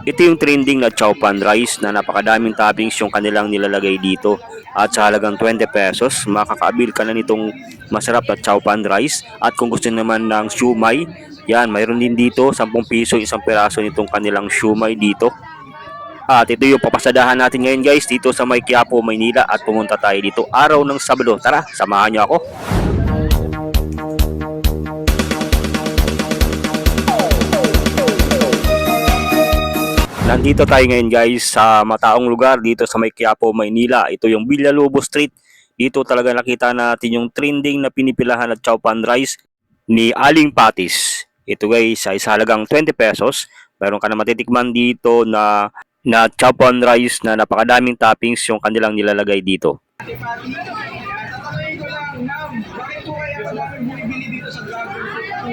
Ito yung trending na chow pan rice na napakadaming toppings yung kanilang nilalagay dito. At sa halagang 20 pesos, makakaabil ka na nitong masarap na chow pan rice. At kung gusto naman ng shumai, yan, mayroon din dito 10 piso isang piraso nitong kanilang shumai dito. At ito yung papasadahan natin ngayon guys dito sa May Quiapo, Maynila at pumunta tayo dito araw ng Sabado. Tara, samahan niyo ako. Nandito tayo ngayon guys sa mataong lugar dito sa May Quiapo, Maynila. Ito yung Villalobos Street. Dito talaga nakita natin yung trending na pinipilahan at chow pan rice ni Aling Patis. Ito guys ay sa halagang 20 pesos. Meron ka na matitikman dito na chow pan rice na napakadaming toppings yung kanilang nilalagay dito. Tatanungin ko lang, ma'am, bakit po kaya madami bumibili dito sa Dragon Fruit?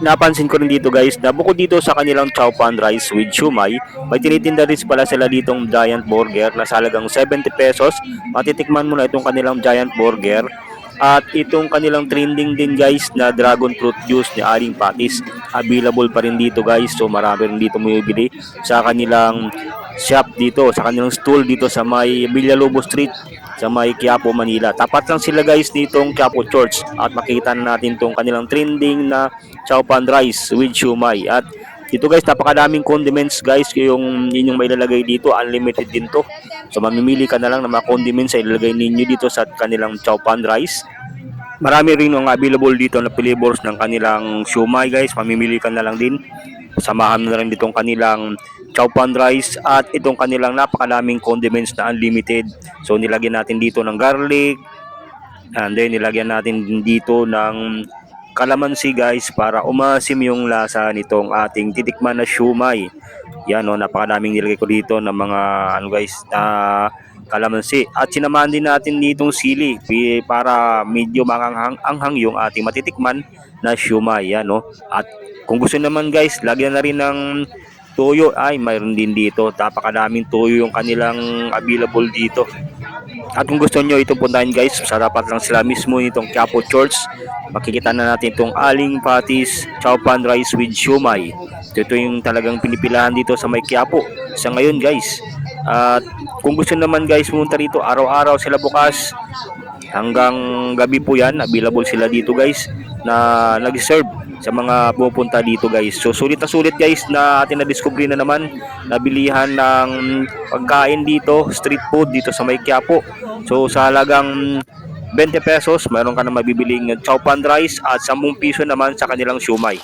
Napansin ko rin dito guys na bukod dito sa kanilang chow pan rice with shumai, may tinitinda rin pala sila ditong giant burger na sa halagang 70 pesos. Matitikman mo na itong kanilang giant burger. At itong kanilang trending din guys na dragon fruit juice ni Aling Patis. Available pa rin dito guys. So marami rin dito bumibili sa kanilang shop dito, sa kanilang stall dito sa may Villalobos Street sa may Quiapo, Manila. Tapat lang sila guys nitong Quiapo Church at makikita na natin tong kanilang trending na chow pan rice with shumai. At dito guys, napakadaming condiments guys yung inyong may lalagay dito. Unlimited din to. So mamimili ka na lang ng mga condiments na ilalagay ninyo dito sa kanilang chow pan rice. Marami rin ang available dito na flavors ng kanilang shumai guys. Mamimili ka na lang din. Samahan na rin ditong kanilang chow pan rice at itong kanilang napakadaming condiments na unlimited. So nilagyan natin dito ng garlic and then nilagyan natin din dito ng kalamansi guys para umasim yung lasa nitong ating titikman na shumai. Yan o, napakadaming nilagay ko dito ng mga ano guys kalamansi at sinamahan din natin ditong sili para medyo manganghang-anghang yung ating matitikman na shumai. Yan o. At kung gusto naman guys, lagyan na rin ng toyo, ay mayroon din dito. Napakadaming toyo yung kanilang available dito. At kung gusto nyo itong puntahan guys, sa dapat lang sila mismo nitong Quiapo Church. Makikita na natin itong Aling Patis chow pan rice with shumai. Ito yung talagang pinipilahan dito sa may Quiapo sa ngayon guys. At kung gusto naman guys pumunta rito, araw-araw sila bukas hanggang gabi po yan. Available sila dito guys na nag-serve sa mga pupunta dito guys. So sulit na sulit guys na atin na-discover na naman na bilihan ng pagkain dito, street food dito sa may Quiapo. So sa halagang 20 pesos, mayroon ka na mabibiling chow pan rice at 10 piso naman sa kanilang shumai.